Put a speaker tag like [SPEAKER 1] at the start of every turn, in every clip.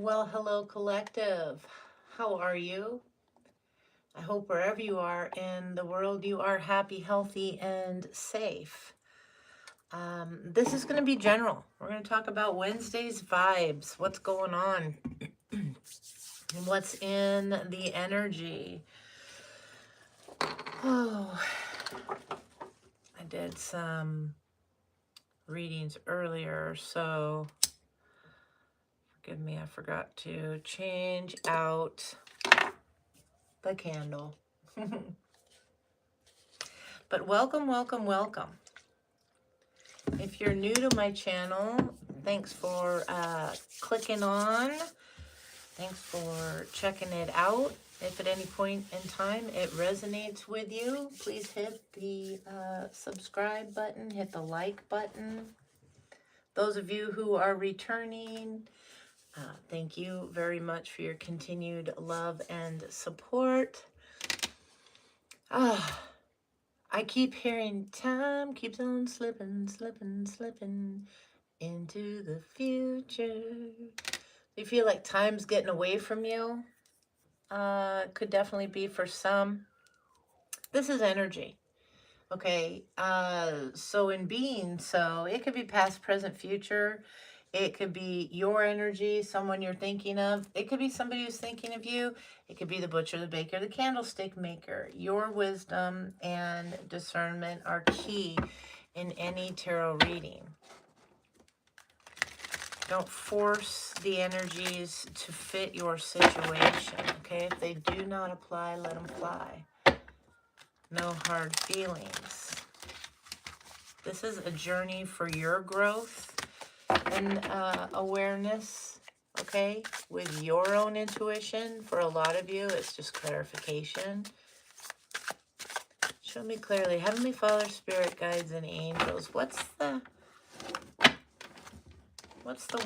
[SPEAKER 1] Well, hello, collective. How are you? I hope wherever you are in the world, you are happy, healthy, and safe. This is going to be general. We're going to talk about Wednesday's vibes, what's going on, what's in the energy. Oh, I did some readings earlier, so forgive me, I forgot to change out the candle. But welcome, welcome, welcome. If you're new to my channel, thanks for clicking on. Thanks for checking it out. If at any point in time it resonates with you, please hit the subscribe button, hit the like button. Those of you who are returning, thank you very much for your continued love and support. I keep hearing time keeps on slipping, slipping, slipping into the future. You feel like time's getting away from you? Could definitely be for some. This is energy. Okay, so in being so, it could be past, present, future. It could be your energy, someone you're thinking of. It could be somebody who's thinking of you. It could be the butcher, the baker, the candlestick maker. Your wisdom and discernment are key in any tarot reading. Don't force the energies to fit your situation, okay? If they do not apply, let them fly. No hard feelings. This is a journey for your growth and awareness, okay? With your own intuition. For a lot of you, it's just clarification. Show me clearly. Heavenly Father, Spirit, Guides, and Angels. What's the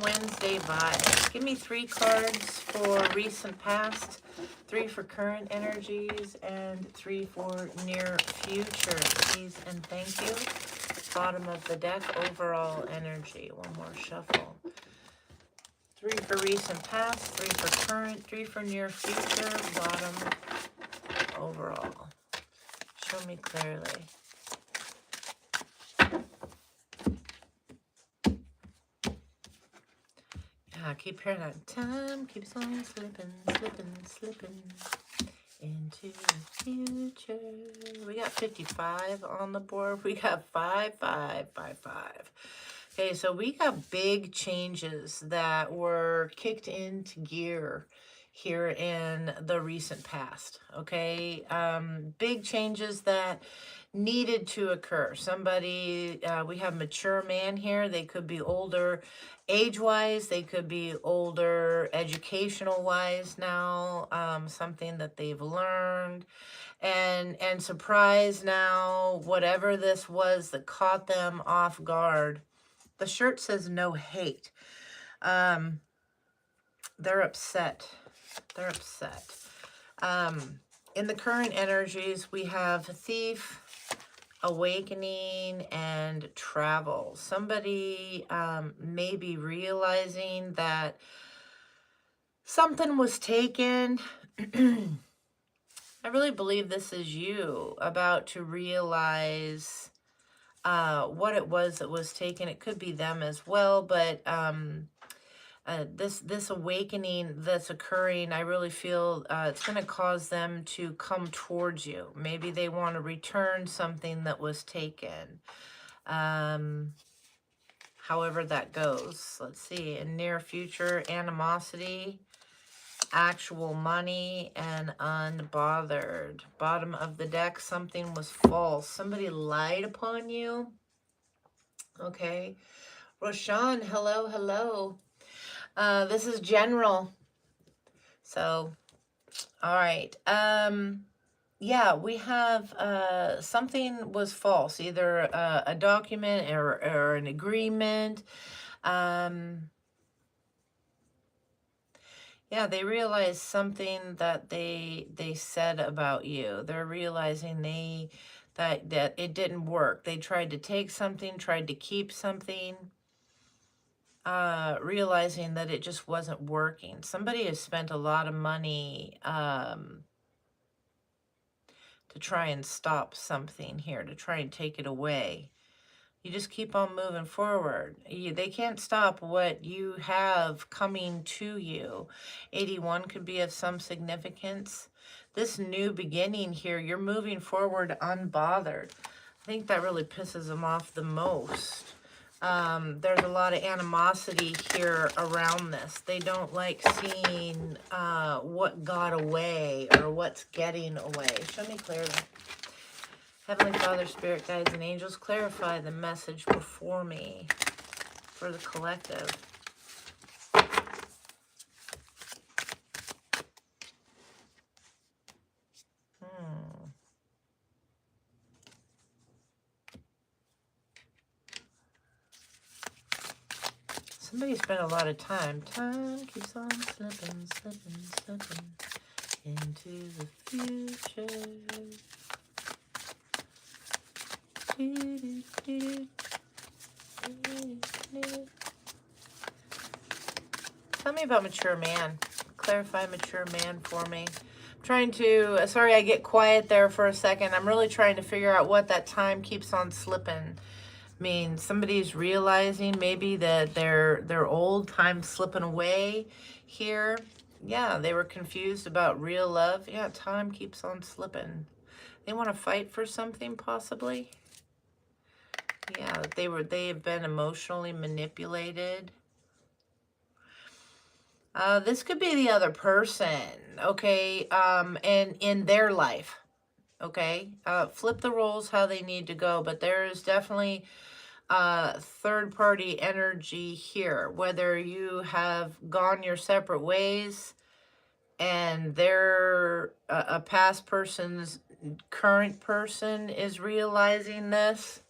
[SPEAKER 1] Wednesday vibe? Give me 3 cards for recent past, 3 for current energies, and 3 for near future. Please and thank you. Bottom of the deck, overall energy. One more shuffle. 3 for recent past, 3 for current, 3 for near future, bottom, overall. Show me clearly. I keep hearing that. Time keeps on slipping, slipping, slipping into the future. We got 55 on the board. We got 5, 5, 5, 5. Okay, so we got big changes that were kicked into gear here in the recent past. Okay, big changes that needed to occur. Somebody, we have mature man here. They could be older age-wise. They could be older educational-wise now. Something that they've learned. And surprise now, whatever this was that caught them off guard. The shirt says no hate. They're upset. They're upset. In the current energies, we have thief, awakening, and travel. Somebody may be realizing that something was taken. I really believe this is you about to realize what it was that was taken. It could be them as well, but this awakening that's occurring, I really feel it's going to cause them to come towards you. Maybe they want to return something that was taken. However that goes. Let's see. In near future, animosity, actual money, and unbothered. Bottom of the deck, something was false. Somebody lied upon you. Okay. Roshan, hello, hello. This is general. So, all right. Yeah, we have something was false, either a document or an agreement. Yeah, they realized something that they said about you. They're realizing that it didn't work. They tried to take something, tried to keep something. realizing that it just wasn't working. Somebody has spent a lot of money to try and stop something here, to try and take it away. You just keep on moving forward. They can't stop what you have coming to you. 81 could be of some significance. This new beginning here, you're moving forward unbothered. I think that really pisses them off the most. There's a lot of animosity here around this. They don't like seeing what got away or what's getting away. Show me clearly. Heavenly Father, Spirit Guides, and Angels, clarify the message before me for the collective. Somebody spent a lot of time. Time keeps on slipping, slipping, slipping into the future. Tell me about mature man. Clarify mature man for me. I'm trying to, sorry I get quiet there for a second. I'm really trying to figure out what that time keeps on slipping means. Somebody's realizing maybe that their old time slipping away here. Yeah, they were confused about real love. Yeah, time keeps on slipping. They want to fight for something possibly. Yeah, they have been emotionally manipulated. This could be the other person, okay, and in their life, okay? Flip the roles how they need to go, but there is definitely third-party energy here, whether you have gone your separate ways and they're a past person's current person is realizing this.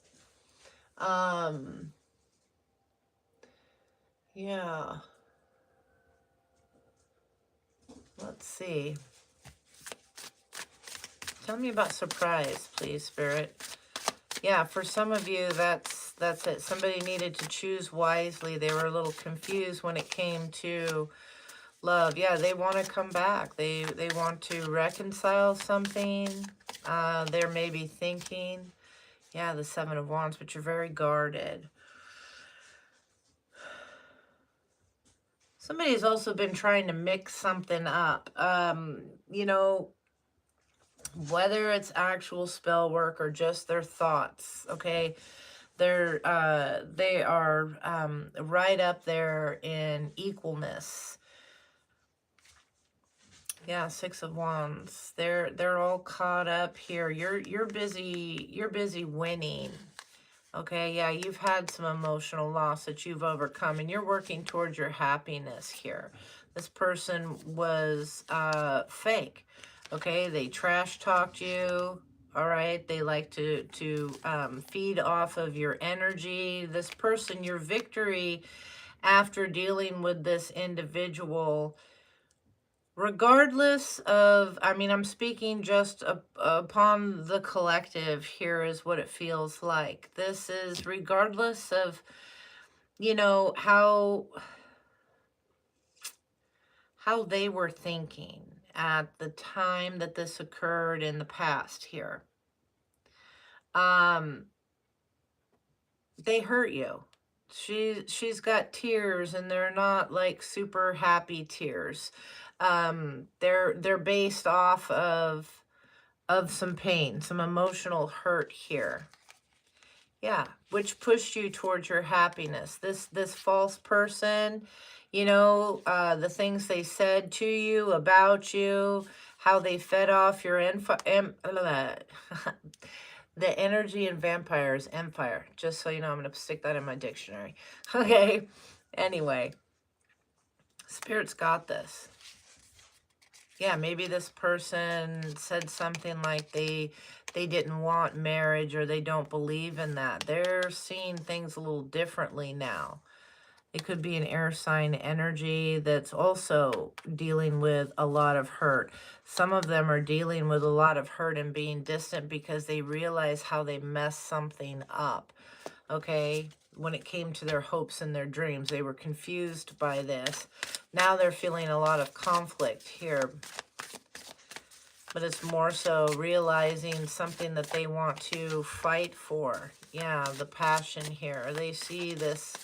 [SPEAKER 1] Yeah. Let's see. Tell me about surprise, please, Spirit. Yeah, for some of you, that's it. Somebody needed to choose wisely. They were a little confused when it came to love. Yeah, they want to come back. They want to reconcile something. They're maybe thinking. Yeah, the Seven of Wands, but you're very guarded. Somebody's also been trying to mix something up. You know, whether it's actual spell work or just their thoughts, okay? They are right up there in equalness. Yeah, Six of Wands. They're all caught up here. You're busy winning. Okay, yeah, you've had some emotional loss that you've overcome, and you're working towards your happiness here. This person was fake. Okay, they trash talked you. All right, they like to feed off of your energy. This person, your victory after dealing with this individual, regardless of, I mean, I'm speaking just upon the collective, here is what it feels like. This is regardless of, you know, how they were thinking at the time that this occurred in the past here. They hurt you. She's got tears, and they're not like super happy tears. They're based off of some pain, some emotional hurt here. Yeah, which pushed you towards your happiness. This false person, you know, the things they said to you, about you, how they fed off your the energy in vampires, empire. Just so you know, I'm going to stick that in my dictionary. Okay, anyway, Spirit's got this. Yeah, maybe this person said something like they didn't want marriage, or they don't believe in that. They're seeing things a little differently now. It could be an air sign energy that's also dealing with a lot of hurt. Some of them are dealing with a lot of hurt and being distant because they realize how they messed something up. Okay, when it came to their hopes and their dreams. They were confused by this. Now they're feeling a lot of conflict here. But it's more so realizing something that they want to fight for. Yeah, the passion here. They see this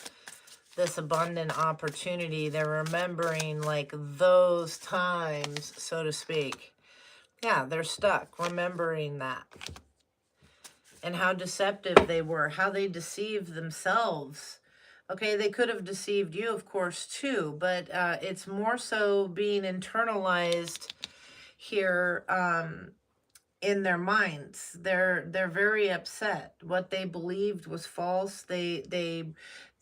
[SPEAKER 1] abundant opportunity. They're remembering like those times, so to speak. Yeah, they're stuck remembering that. And how deceptive they were, how they deceived themselves. Okay, they could have deceived you, of course, too, but it's more so being internalized here in their minds. They're very upset. What they believed was false. They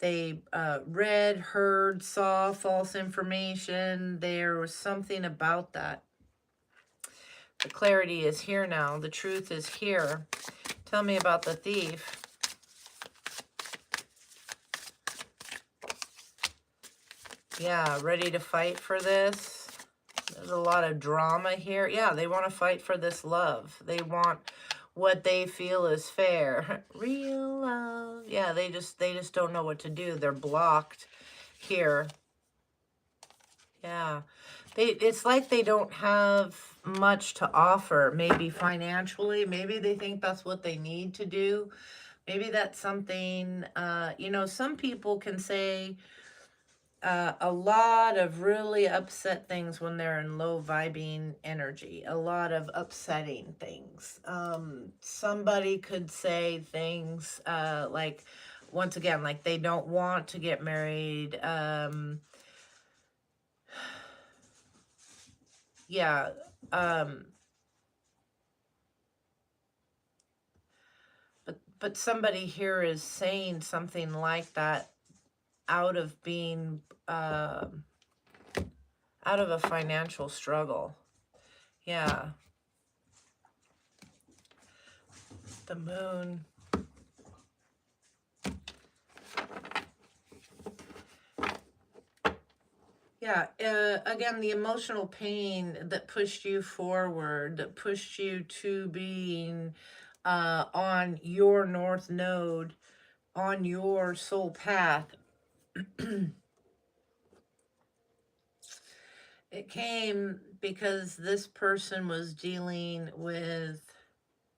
[SPEAKER 1] read, heard, saw false information. There was something about that. The clarity is here now. The truth is here. Tell me about the thief. Yeah, ready to fight for this. There's a lot of drama here. Yeah, they want to fight for this love. They want what they feel is fair. Real love. Yeah, they just don't know what to do. They're blocked here. Yeah. It's like they don't have much to offer, maybe financially. Maybe they think that's what they need to do. Maybe that's something, you know, some people can say a lot of really upset things when they're in low vibing energy, a lot of upsetting things. Somebody could say things like, once again, like they don't want to get married. Yeah. But somebody here is saying something like that out of being, out of a financial struggle. Yeah. The moon. Yeah, again, the emotional pain that pushed you forward, that pushed you to being on your north node, on your soul path. It came because this person was dealing with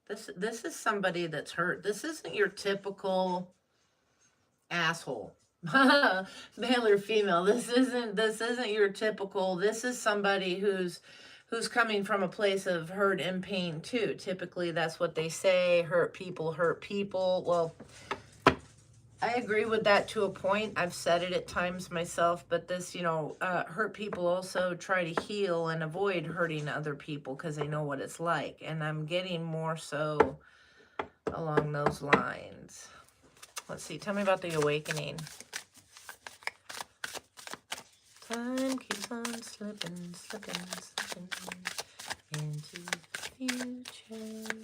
[SPEAKER 1] this is somebody that's hurt. This isn't your typical asshole. Male or female. This isn't your typical. This is somebody who's coming from a place of hurt and pain too. Typically that's what they say. Hurt people hurt people. Well, I agree with that to a point. I've said it at times myself, but this, you know, hurt people also try to heal and avoid hurting other people because they know what it's like. And I'm getting more so along those lines. Let's see. Tell me about the awakening. Time keeps on slipping, slipping, slipping into the future.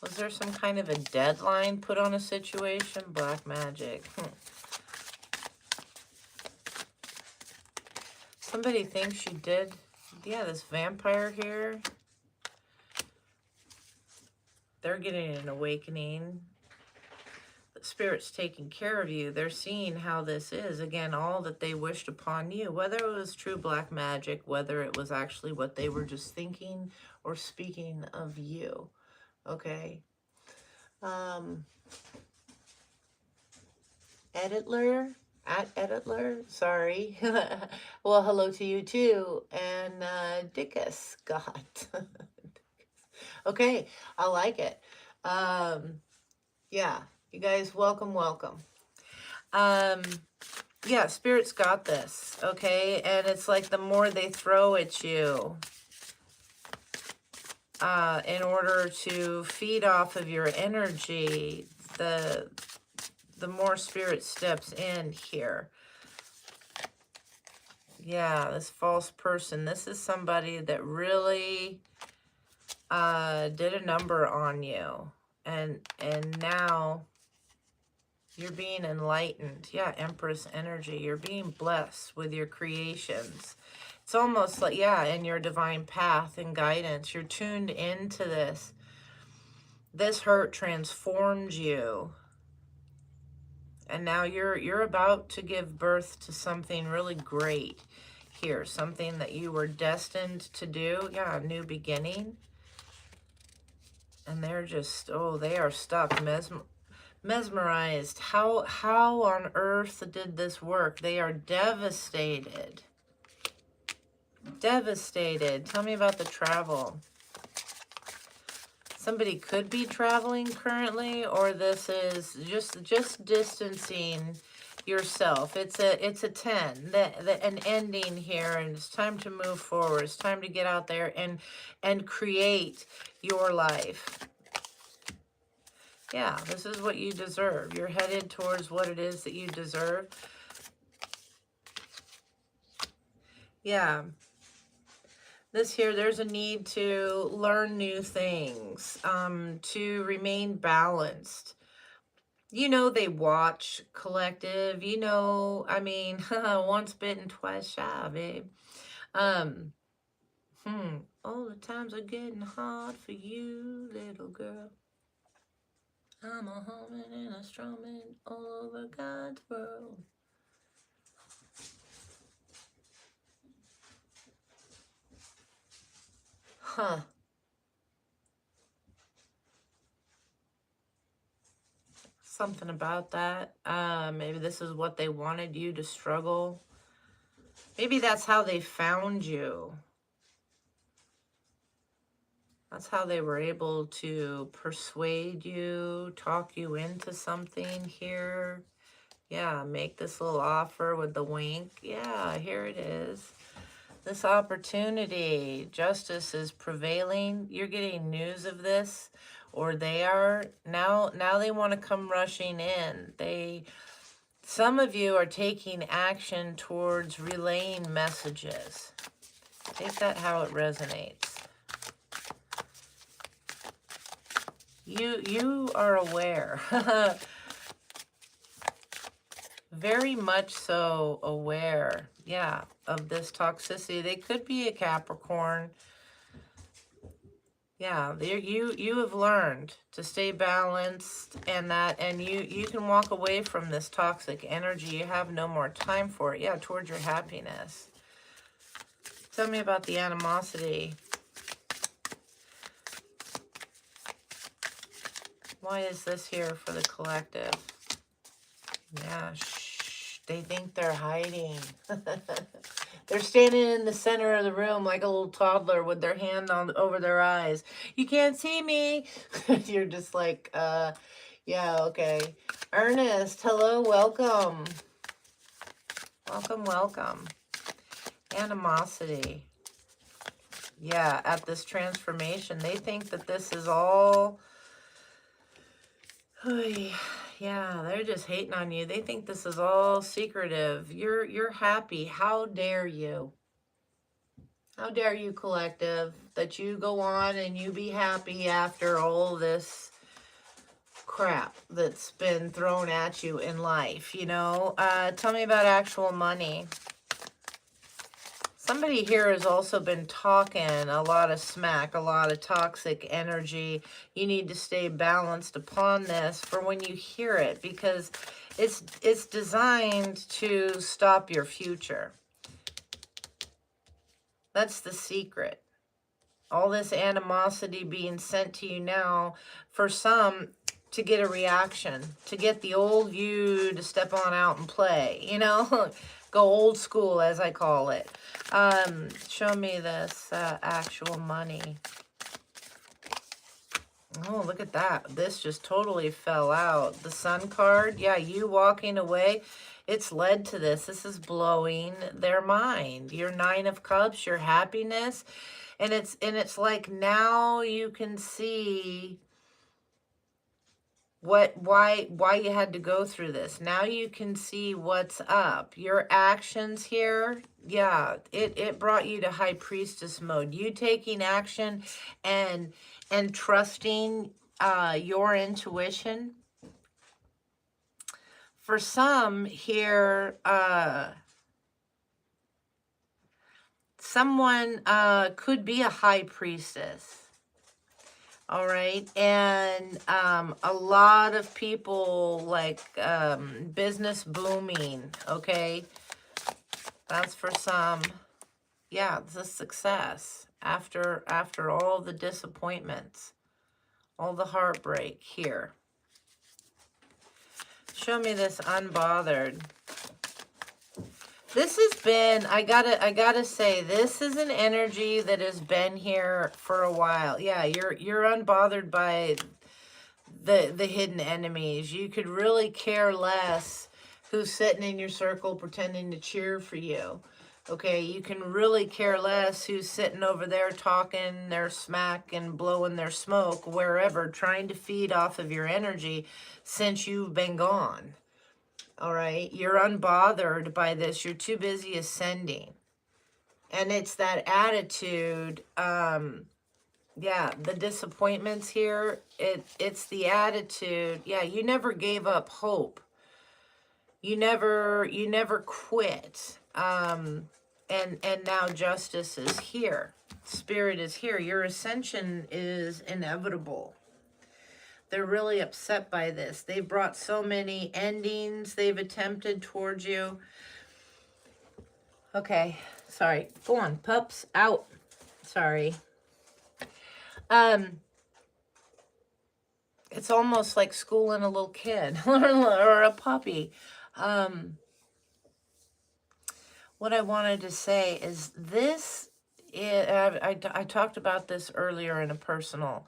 [SPEAKER 1] Was there some kind of a deadline put on a situation? Black magic. Somebody thinks you did. Yeah, this vampire here. They're getting an awakening. The Spirit's taking care of you. They're seeing how this is. Again, all that they wished upon you. Whether it was true black magic, whether it was actually what they were just thinking or speaking of you. Okay. Editler, at Editler, sorry. Well, hello to you too. And Dickus, God. Okay, I like it. Yeah, you guys, welcome. Yeah, Spirit's got this, okay? And it's like the more they throw at you, in order to feed off of your energy, the more Spirit steps in here. Yeah, this false person. This is somebody that really did a number on you. And now you're being enlightened. Yeah, Empress energy. You're being blessed with your creations. It's almost like, yeah, in your divine path and guidance. You're tuned into this. This hurt transformed you. And now you're about to give birth to something really great here. Something that you were destined to do. Yeah, a new beginning. And they're just, oh, they are stuck, mesmerized. How on earth did this work? They are devastated. Devastated. Tell me about the travel. Somebody could be traveling currently, or this is just distancing yourself. It's a 10, an ending here, and it's time to move forward. It's time to get out there and create your life. Yeah, this is what you deserve. You're headed towards what it is that you deserve. Yeah. This here, there's a need to learn new things, to remain balanced. You know, they watch collective, you know, I mean, once bitten, twice shy, babe. All the times are getting hard for you, little girl. I'm a humming and a strumming all over God's world. Huh. Something about that. Maybe this is what they wanted you to struggle. Maybe that's how they found you. That's how they were able to persuade you, talk you into something here. Yeah, make this little offer with the wink. Yeah, here it is. This opportunity, justice is prevailing. You're getting news of this, or they are. Now they want to come rushing in. Some of you are taking action towards relaying messages. Take that how it resonates. You are aware. Very much so aware, yeah, of this toxicity. They could be a Capricorn. Yeah, you have learned to stay balanced, and you can walk away from this toxic energy. You have no more time for it. Yeah, towards your happiness. Tell me about the animosity. Why is this here for the collective? Yeah, shh. They think they're hiding. They're standing in the center of the room like a little toddler with their hand over their eyes. You can't see me. You're just like, yeah, okay. Ernest, hello, welcome. Welcome, welcome. Animosity. Yeah, at this transformation, they think that this is all... Yeah, they're just hating on you. They think this is all secretive. You're happy. How dare you? How dare you, collective, that you go on and you be happy after all this crap that's been thrown at you in life, you know? Tell me about actual money. Somebody here has also been talking a lot of smack, a lot of toxic energy. You need to stay balanced upon this for when you hear it, because it's designed to stop your future. That's the secret. All this animosity being sent to you now, for some, to get a reaction, to get the old you to step on out and play, you know? Go old school, as I call it. Show me this actual money. Oh, look at that. This just totally fell out. The Sun card, yeah, you walking away, it's led to this. This is blowing their mind. Your Nine of Cups, your happiness. And it's like now you can see why you had to go through this. Now you can see what's up. Your actions here, yeah, it brought you to High Priestess mode. You taking action and trusting your intuition. For some here, someone could be a High Priestess. All right. And a lot of people like business booming. Okay. That's for some. Yeah, it's a success after all the disappointments, all the heartbreak here. Show me this unbothered. This has been, I gotta say, this is an energy that has been here for a while. Yeah, you're unbothered by the hidden enemies. You could really care less who's sitting in your circle pretending to cheer for you. Okay, you can really care less who's sitting over there talking their smack and blowing their smoke wherever, trying to feed off of your energy since you've been gone. All right, you're unbothered by this. You're too busy ascending. And it's that attitude, yeah, the disappointments here, it's the attitude. Yeah, you never gave up hope. You never quit. And now justice is here. Spirit is here. Your ascension is inevitable. They're really upset by this. They've brought so many endings they've attempted towards you. Okay, sorry. Go on, pups, out. Sorry. It's almost like schooling a little kid or a puppy. What I wanted to say is this, I talked about this earlier in a personal.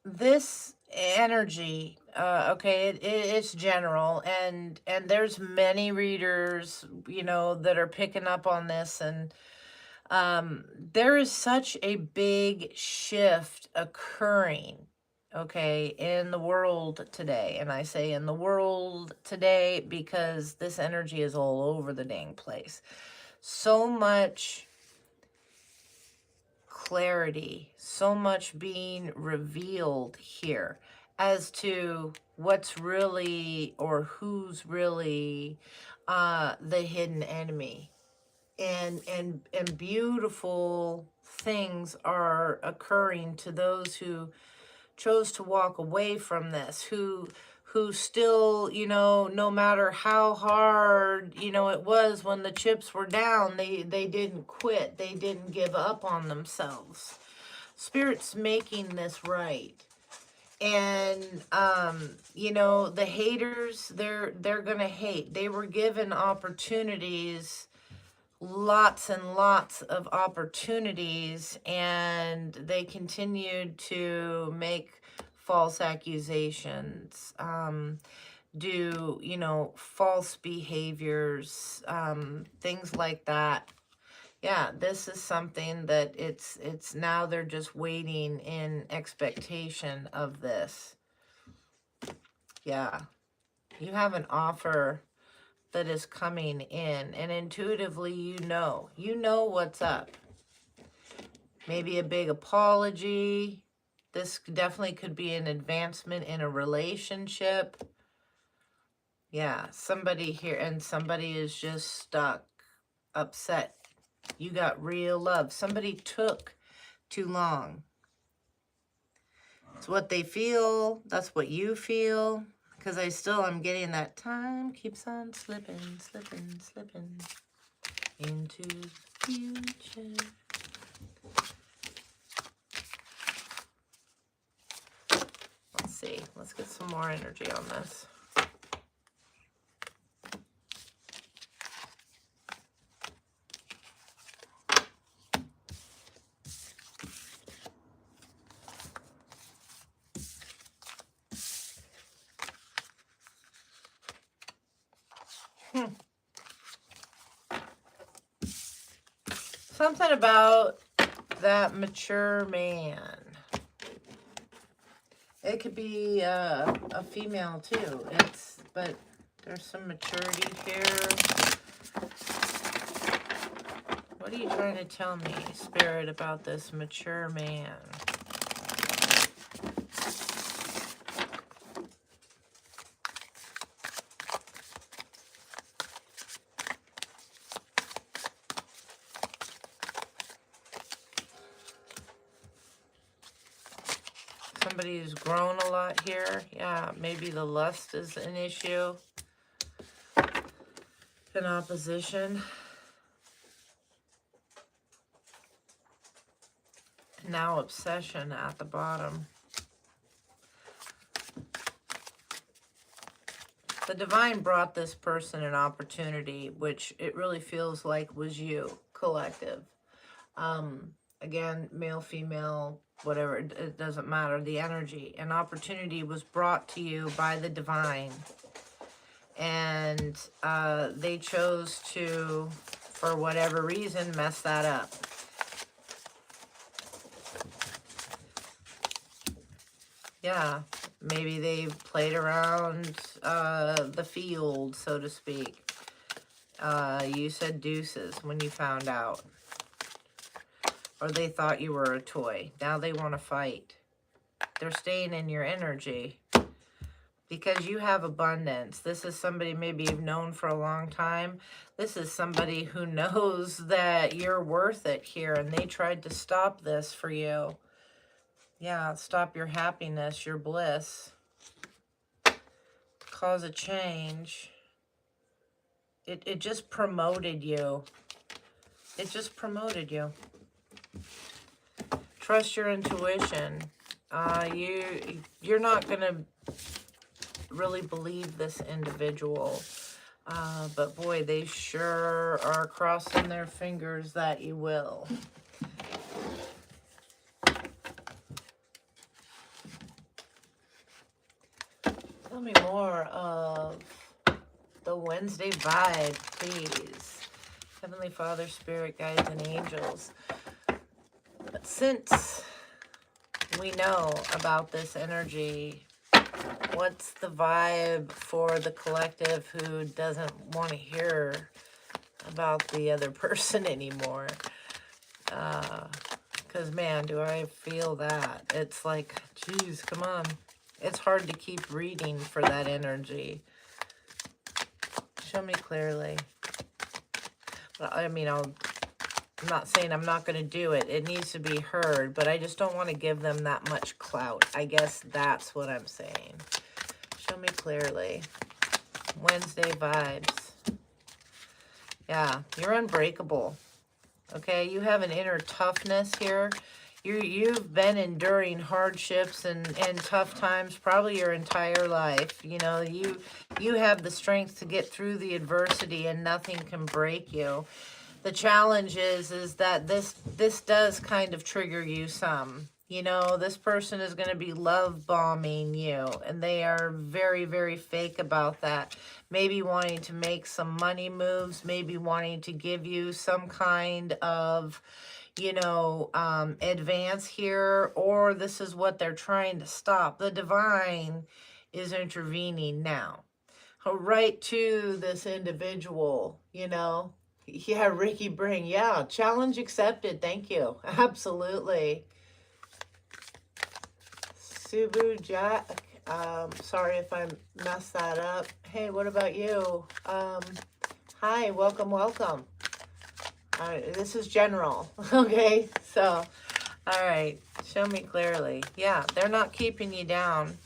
[SPEAKER 1] This energy, okay, it's general, and there's many readers, you know, that are picking up on this, and there is such a big shift occurring, okay, in the world today. And I say in the world today because this energy is all over the dang place. So much clarity, so much being revealed here as to what's really or who's really the hidden enemy. And beautiful things are occurring to those who chose to walk away from this, who still, you know, no matter how hard, you know, it was when the chips were down, they didn't quit. They didn't give up on themselves. Spirit's making this right. And you know, the haters, they're gonna hate. They were given opportunities, lots and lots of opportunities, and they continued to make false accusations, do, you know, false behaviors, things like that. Yeah, this is something that it's now they're just waiting in expectation of this. Yeah, you have an offer that is coming in, and intuitively you know what's up. Maybe a big apology. This definitely could be an advancement in a relationship. Yeah, somebody here, and somebody is just stuck, upset. You got real love. Somebody took too long. It's what they feel. That's what you feel. Because I'm getting that time keeps on slipping, slipping, slipping into the future. Let's see. Let's get some more energy on this. Something about that mature man. It could be a female too. But there's some maturity here. What are you trying to tell me, Spirit, about this mature man? somebody who's grown a lot here. Yeah, maybe the lust is an issue. In opposition. Now obsession at the bottom. The divine brought this person an opportunity, which it really feels like was you, collective. Again, male, female, whatever, it doesn't matter. The energy. An opportunity was brought to you by the divine. And they chose to, for whatever reason, mess that up. Yeah, maybe they played around the field, so to speak. You said deuces when you found out. Or they thought you were a toy. Now they want to fight. They're staying in your energy. Because you have abundance. This is somebody maybe you've known for a long time. This is somebody who knows that you're worth it here. And they tried to stop this for you. Yeah, stop your happiness, your bliss. Cause a change. It just promoted you. It just promoted you. Trust your intuition. You're not going to really believe this individual. But boy, they sure are crossing their fingers that you will. Tell me more of the Wednesday vibe, please. Heavenly Father, Spirit, Guides, and Angels. But since we know about this energy, what's the vibe for the collective who doesn't want to hear about the other person anymore? Because, man, do I feel that. It's like, geez, come on. It's hard to keep reading for that energy. Show me clearly. I mean, I'm not saying I'm not going to do it. It needs to be heard, but I just don't want to give them that much clout. I guess that's what I'm saying. Show me clearly. Wednesday vibes. Yeah, you're unbreakable. Okay, you have an inner toughness here. You've been enduring hardships and tough times probably your entire life. You know, you have the strength to get through the adversity and nothing can break you. The challenge is that this does kind of trigger you some. You know, this person is going to be love bombing you, and they are very, very fake about that. Maybe wanting to make some money moves, maybe wanting to give you some kind of, you know, advance here, or this is what they're trying to stop. The divine is intervening now. Right to this individual, you know. Yeah, Ricky Bring. Yeah, challenge accepted. Thank you. Absolutely. Subu Jack. Sorry if I messed that up. Hey, what about you? Hi, welcome, welcome. This is general. Okay, so, all right. Show me clearly. Yeah, they're not keeping you down.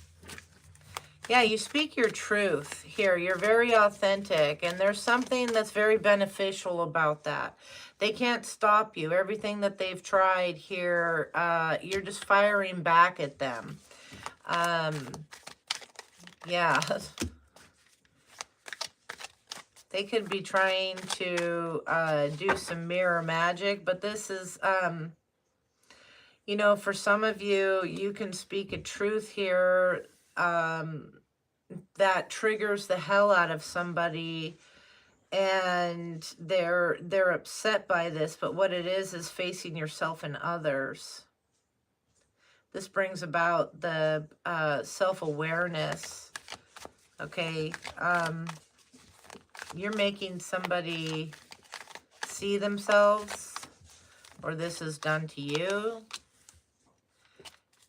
[SPEAKER 1] Yeah, you speak your truth here. You're very authentic, and there's something that's very beneficial about that. They can't stop you. Everything that they've tried here, you're just firing back at them. Yeah. They could be trying to do some mirror magic, but this is, you know, for some of you, you can speak a truth here that triggers the hell out of somebody, and they're upset by this, but what it is facing yourself and others. This brings about the self-awareness. Okay, you're making somebody see themselves, or this is done to you.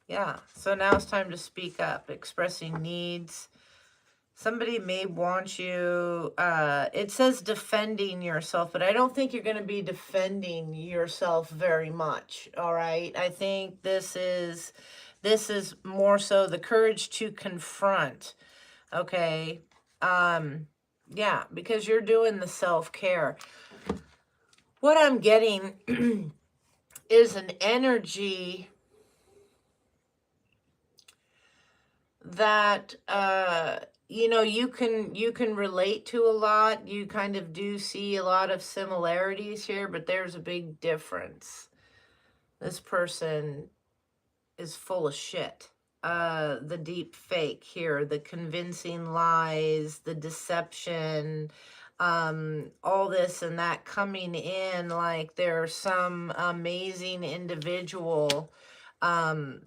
[SPEAKER 1] Yeah, so now it's time to speak up, expressing needs. Somebody may want you, it says defending yourself, but I don't think you're going to be defending yourself very much, all right? I think this This is more so the courage to confront. Okay. Yeah, because you're doing the self-care. What I'm getting is an energy that you know, you can relate to a lot. You kind of do see a lot of similarities here, but there's a big difference. This person is full of shit. The deep fake here, the convincing lies, the deception, all this and that coming in like there's some amazing individual. The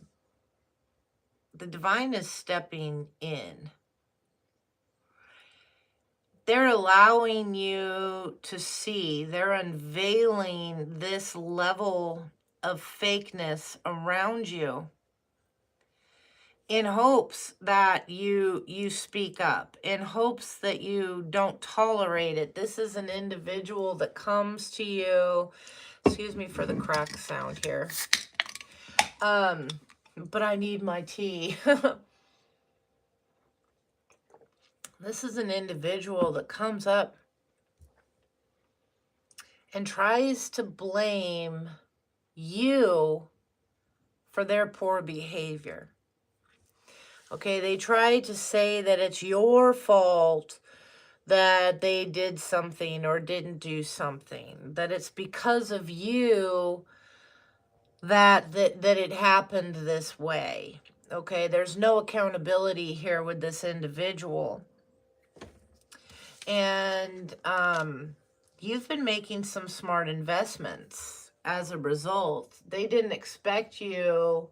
[SPEAKER 1] divine is stepping in. They're allowing you to see, they're unveiling this level of fakeness around you in hopes that you speak up, in hopes that you don't tolerate it. This is an individual that comes to you, excuse me for the crack sound here, but I need my tea. This is an individual that comes up and tries to blame you for their poor behavior. Okay, they try to say that it's your fault that they did something or didn't do something, that it's because of you that it happened this way. Okay, there's no accountability here with this individual. And you've been making some smart investments as a result. They didn't expect you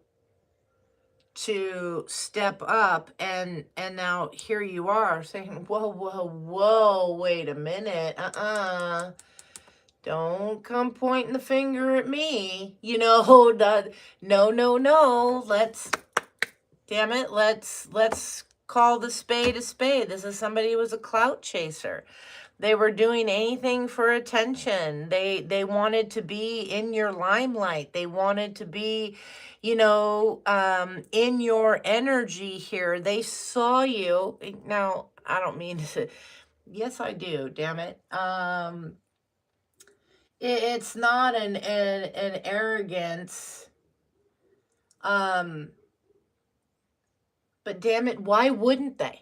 [SPEAKER 1] to step up, and now here you are saying, whoa, wait a minute, don't come pointing the finger at me, you know. No, let's call the spade a spade. This is somebody who was a clout chaser. They were doing anything for attention. They wanted to be in your limelight. They wanted to be, you know, in your energy here. They saw you. Now, I don't mean to, yes, I do, damn it. It's not an arrogance. But damn it, why wouldn't they?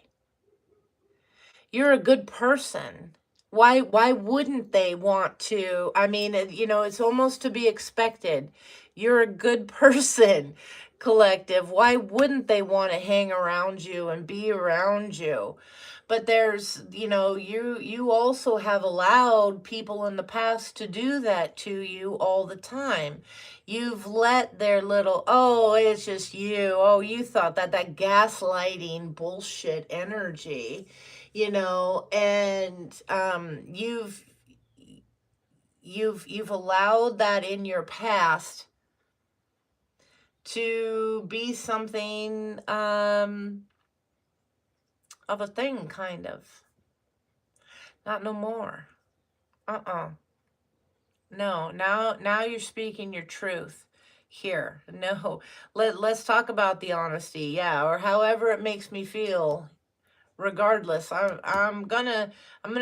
[SPEAKER 1] You're a good person. Why wouldn't they want to? I mean, you know, it's almost to be expected. You're a good person, collective. Why wouldn't they want to hang around you and be around you? But there's, you know, you also have allowed people in the past to do that to you all the time. You've let their little, oh, it's just you. Oh, you thought that gaslighting bullshit energy, you know, and you've allowed that in your past to be something of a thing, kind of. Not no more. No, now you're speaking your truth here. No, let's talk about the honesty, yeah, or however it makes me feel. Regardless, I'm gonna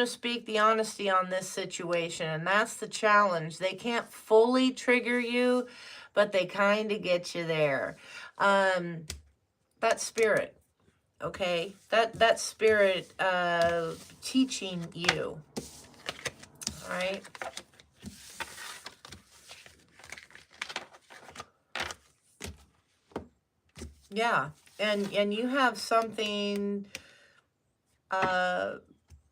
[SPEAKER 1] speak the honesty on this situation, and that's the challenge. They can't fully trigger you, but they kind of get you there. That spirit, okay, that spirit teaching you. All right. Yeah, and you have something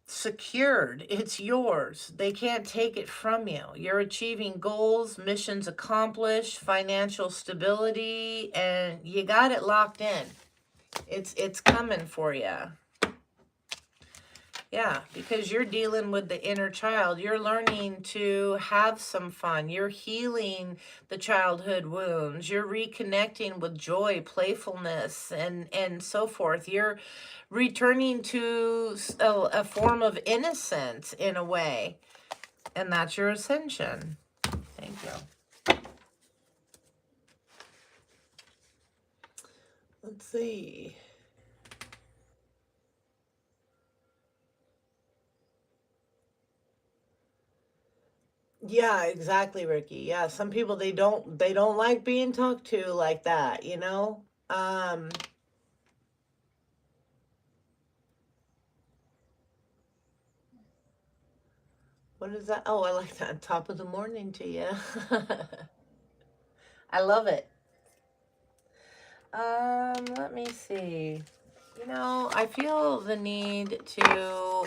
[SPEAKER 1] secured. It's yours. They can't take it from you. You're achieving goals, missions accomplished, financial stability, and you got it locked in. It's coming for you. Yeah, because you're dealing with the inner child. You're learning to have some fun. You're healing the childhood wounds. You're reconnecting with joy, playfulness, and so forth. You're returning to a form of innocence in a way. And that's your ascension. Thank you. see. Yeah, exactly, Ricky. Yeah, some people they don't like being talked to like that, you know? What is that? Oh, I like that. Top of the morning to you. I love it. Let me see. You know, I feel the need to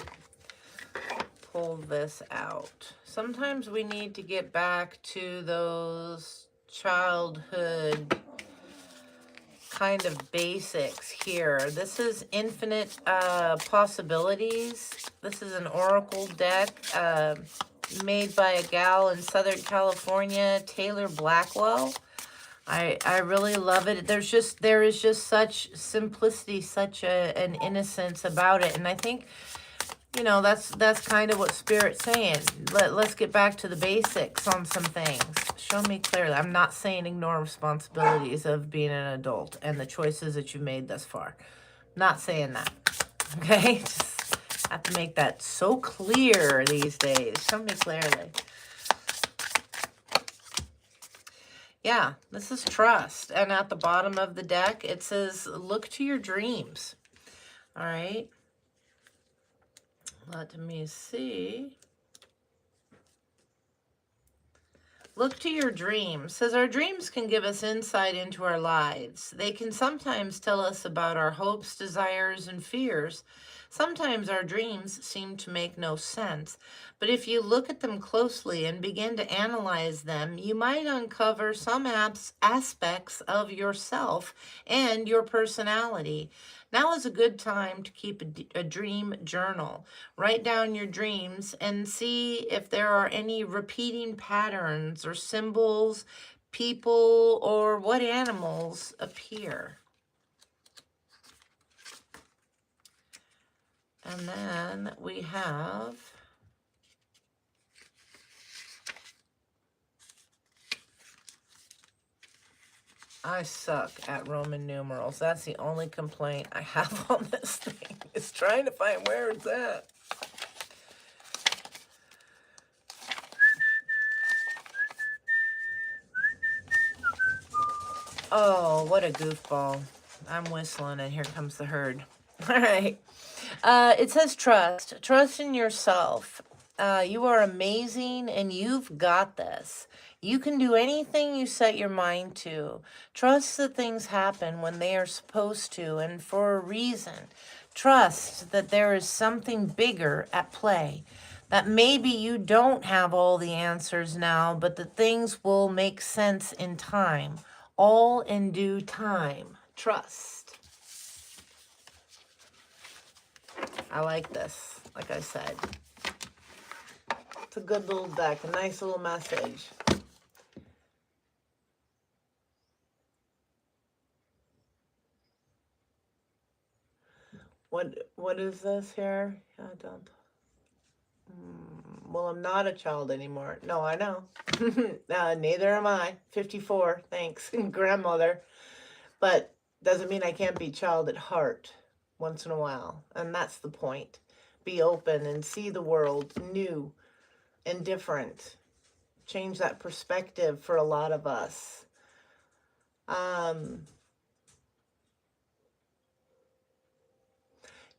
[SPEAKER 1] pull this out. Sometimes we need to get back to those childhood kind of basics here. This is infinite possibilities. This is an oracle deck made by a gal in Southern California, Taylor Blackwell. I really love it. There is just such simplicity, such an innocence about it, and I think, you know, that's kind of what Spirit's saying. Let's get back to the basics on some things. Show me clearly. I'm not saying ignore responsibilities of being an adult and the choices that you've made thus far. Not saying that. Okay? Just have to make that so clear these days. Show me clearly. Yeah, this is trust. And at the bottom of the deck, it says, look to your dreams. All right. Let me see. Look to your dreams. Says our dreams can give us insight into our lives. They can sometimes tell us about our hopes, desires, and fears. Sometimes our dreams seem to make no sense, but if you look at them closely and begin to analyze them, you might uncover some aspects of yourself and your personality. Now is a good time to keep a dream journal. Write down your dreams and see if there are any repeating patterns or symbols, people, or what animals appear. And then we have I suck at Roman numerals. That's the only complaint I have on this thing, is trying to find where it's at. Oh, what a goofball. I'm whistling and here comes the herd. All right. It says trust. Trust in yourself. You are amazing and you've got this. You can do anything you set your mind to. Trust that things happen when they are supposed to and for a reason. Trust that there is something bigger at play. That maybe you don't have all the answers now, but that things will make sense in time. All in due time. Trust. I like this, like I said. It's a good little deck, a nice little message. What is this here? I don't. Well, I'm not a child anymore. No, I know. Neither am I. 54, thanks, grandmother. But doesn't mean I can't be child at heart once in a while. And that's the point. Be open and see the world new and different. Change that perspective for a lot of us.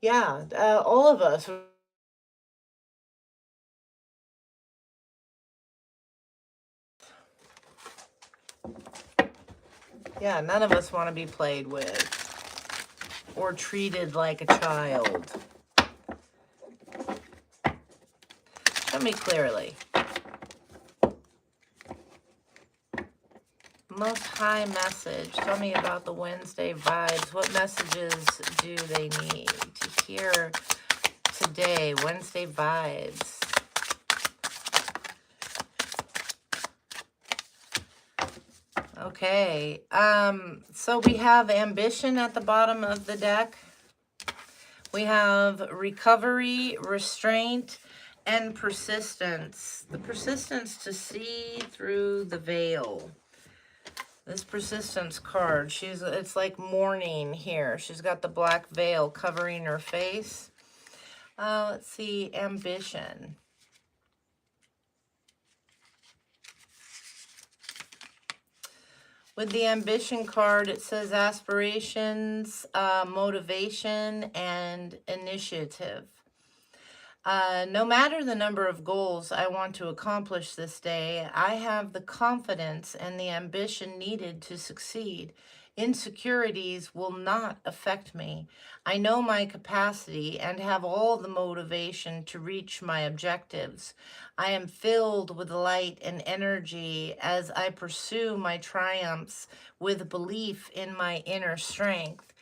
[SPEAKER 1] Yeah, all of us. Yeah, none of us want to be played with or treated like a child. Show me clearly. Most high message. Tell me about the Wednesday vibes. What messages do they need to hear today? Wednesday vibes. Okay. So we have ambition at the bottom of the deck. We have recovery, restraint, and persistence. The persistence to see through the veil. This persistence card, it's like mourning here. She's got the black veil covering her face. Let's see, ambition. With the ambition card, it says aspirations, motivation, and initiative. No matter the number of goals I want to accomplish this day, I have the confidence and the ambition needed to succeed. Insecurities will not affect me. I know my capacity and have all the motivation to reach my objectives. I am filled with light and energy as I pursue my triumphs with belief in my inner strength.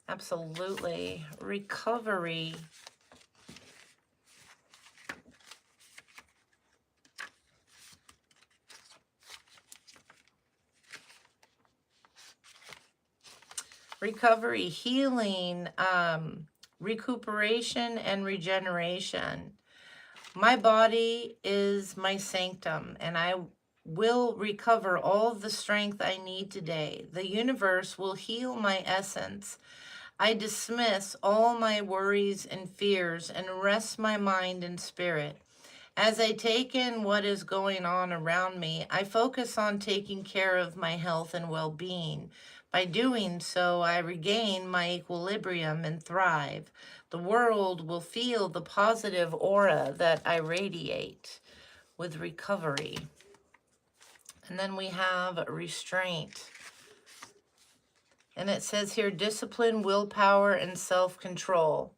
[SPEAKER 1] Absolutely. Recovery. Recovery, healing, recuperation, and regeneration. My body is my sanctum, and I will recover all of the strength I need today. The universe will heal my essence. I dismiss all my worries and fears and rest my mind and spirit. As I take in what is going on around me, I focus on taking care of my health and well-being. By doing so, I regain my equilibrium and thrive. The world will feel the positive aura that I radiate with recovery. And then we have restraint. And it says here, discipline, willpower, and self-control.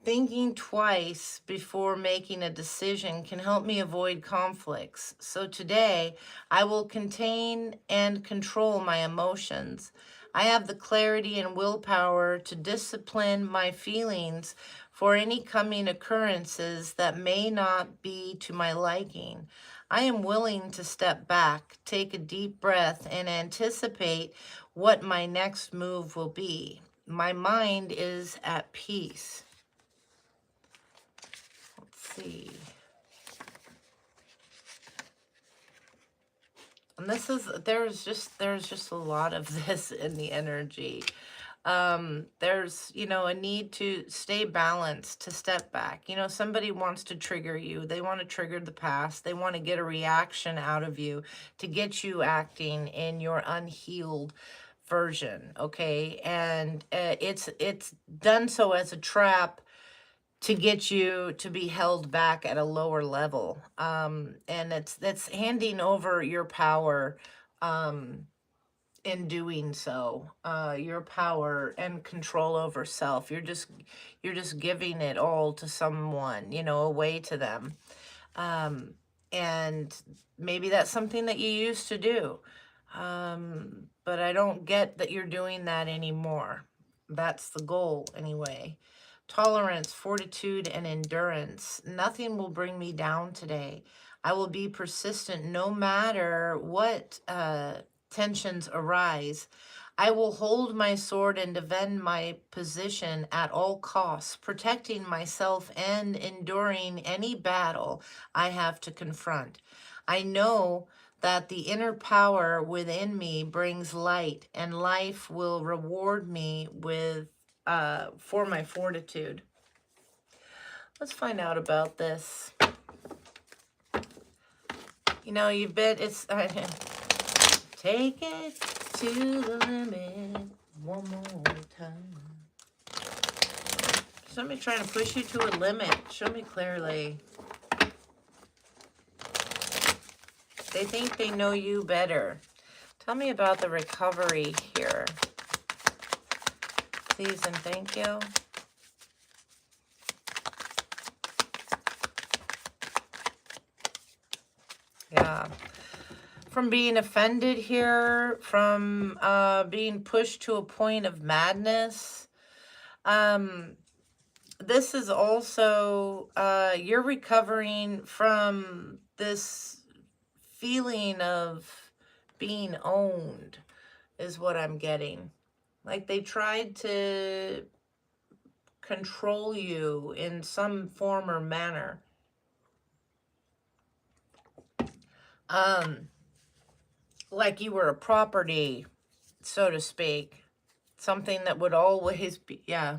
[SPEAKER 1] Thinking twice before making a decision can help me avoid conflicts. So today, I will contain and control my emotions. I have the clarity and willpower to discipline my feelings for any coming occurrences that may not be to my liking. I am willing to step back, take a deep breath, and anticipate what my next move will be. My mind is at peace. See. And there's just a lot of this in the energy. There's, a need to stay balanced, to step back. Somebody wants to trigger you. They want to trigger the past. They want to get a reaction out of you to get you acting in your unhealed version, okay? And it's done so as a trap to get you to be held back at a lower level. And that's handing over your power in doing so. Your power and control over self. You're just giving it all to someone, away to them. And maybe that's something that you used to do. But I don't get that you're doing that anymore. That's the goal anyway. Tolerance, fortitude, and endurance. Nothing will bring me down today. I will be persistent no matter what tensions arise. I will hold my sword and defend my position at all costs, protecting myself and enduring any battle I have to confront. I know that the inner power within me brings light, and life will reward me with for my fortitude. Let's find out about this. You've been, take it to the limit one more time. Somebody trying to push you to a limit. Show me clearly. They think they know you better. Tell me about the recovery here. Please and thank you. Yeah. From being offended here, from being pushed to a point of madness. This is also, you're recovering from this feeling of being owned, is what I'm getting. Like they tried to control you in some form or manner. like you were a property, so to speak. Something that would always be, yeah,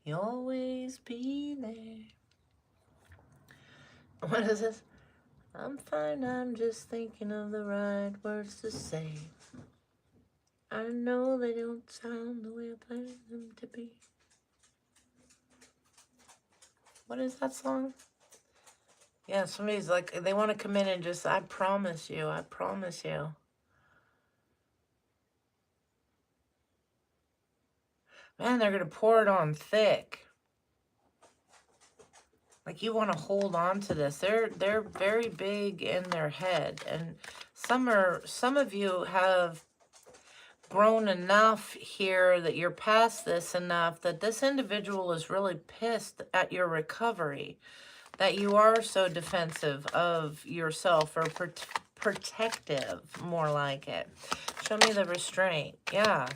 [SPEAKER 1] you'll always be there. What is this? I'm fine, I'm just thinking of the right words to say. I know they don't sound the way I planned them to be. What is that song? Yeah, somebody's like, they want to come in and just, I promise you, I promise you. Man, they're going to pour it on thick. Like you want to hold on to this. They're very big in their head. And some of you have grown enough here that you're past this enough that this individual is really pissed at your recovery. That you are so defensive of yourself or protective, more like it. Show me the restraint. Yeah.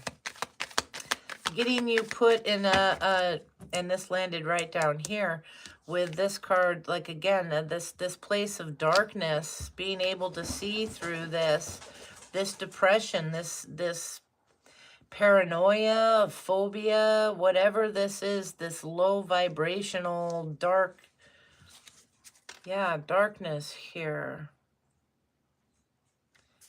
[SPEAKER 1] Getting you put in and this landed right down here with this card, like again, this place of darkness, being able to see through this depression, this paranoia, phobia, whatever this is, this low vibrational dark, yeah, darkness here.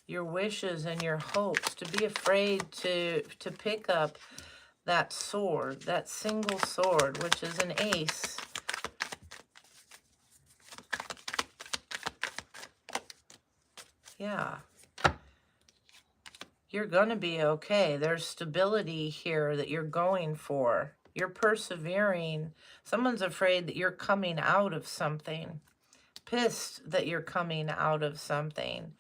[SPEAKER 1] Your wishes and your hopes, to be afraid to pick up that sword, that single sword, which is an ace. Yeah. You're going to be okay. There's stability here that you're going for. You're persevering. Someone's afraid that you're coming out of something. Pissed that you're coming out of something.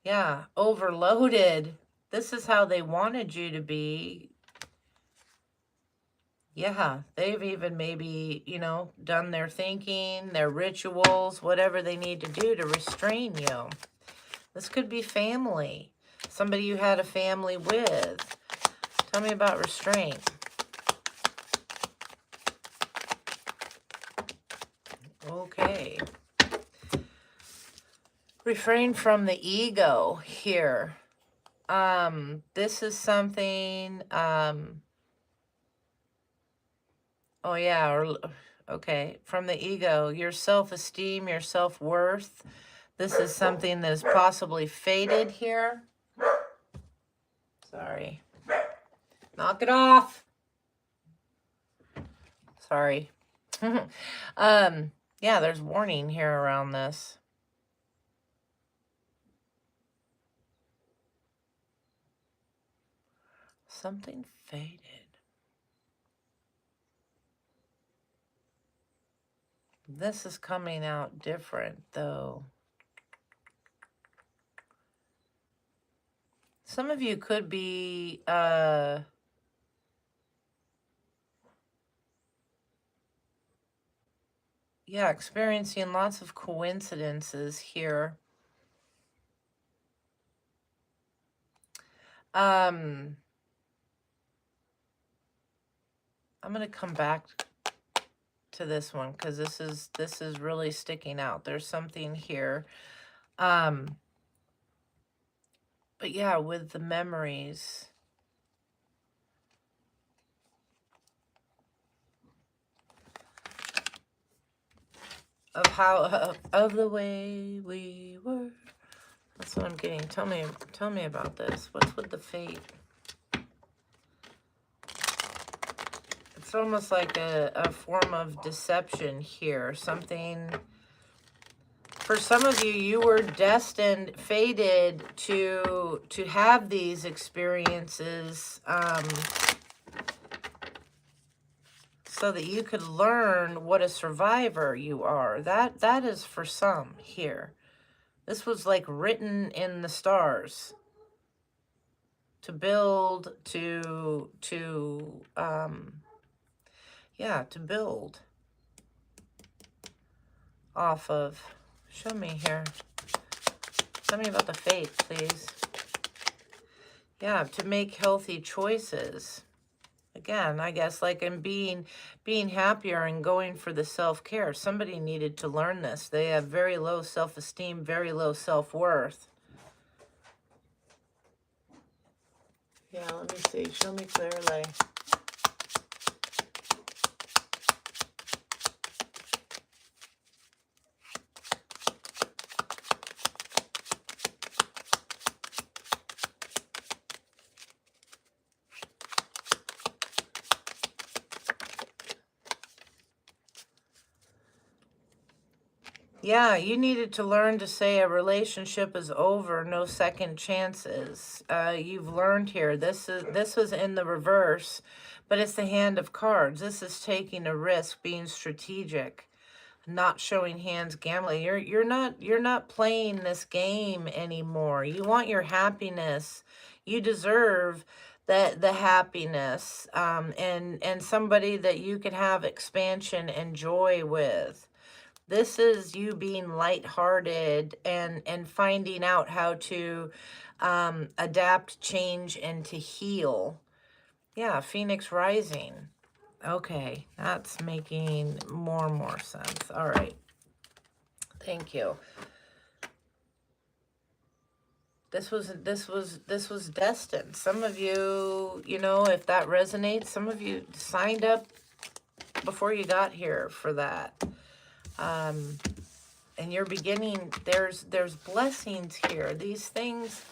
[SPEAKER 1] Yeah, overloaded. This is how they wanted you to be. Yeah, they've even maybe, you know, done their thinking, their rituals, whatever they need to do to restrain you. This could be family. Somebody you had a family with. Tell me about restraint. Okay. Refrain from the ego here. This is something, oh yeah, or okay, from the ego, your self-esteem, your self-worth. This is something that is possibly faded here. Sorry. Knock it off. Sorry. Yeah, there's warning here around this. Something faded. This is coming out different, though. Some of you could be, yeah, experiencing lots of coincidences here. I'm going to come back to this one because this is really sticking out. There's something here. But yeah, with the memories. Of how, of the way we were. That's what I'm getting. Tell me about this. What's with the fate? It's almost like a form of deception here. Something, for some of you, you were destined, fated to have these experiences so that you could learn what a survivor you are. That is for some here. This was like written in the stars. To build, yeah, to build off of. Show me here. Tell me about the fate, please. Yeah, to make healthy choices. Again, I guess like in being happier and going for the self-care. Somebody needed to learn this. They have very low self-esteem, very low self-worth. Yeah, let me see. Show me clearly. Yeah, you needed to learn to say a relationship is over, no second chances. You've learned here. This was in the reverse, but it's the hand of cards. This is taking a risk, being strategic, not showing hands, gambling. You're not playing this game anymore. You want your happiness. You deserve that the happiness, and somebody that you can have expansion and joy with. This is you being lighthearted and finding out how to adapt, change, and to heal. Yeah, Phoenix Rising. Okay, that's making more and more sense. All right. Thank you. This was destined. Some of you, if that resonates, some of you signed up before you got here for that. And you're beginning, there's blessings here. These things,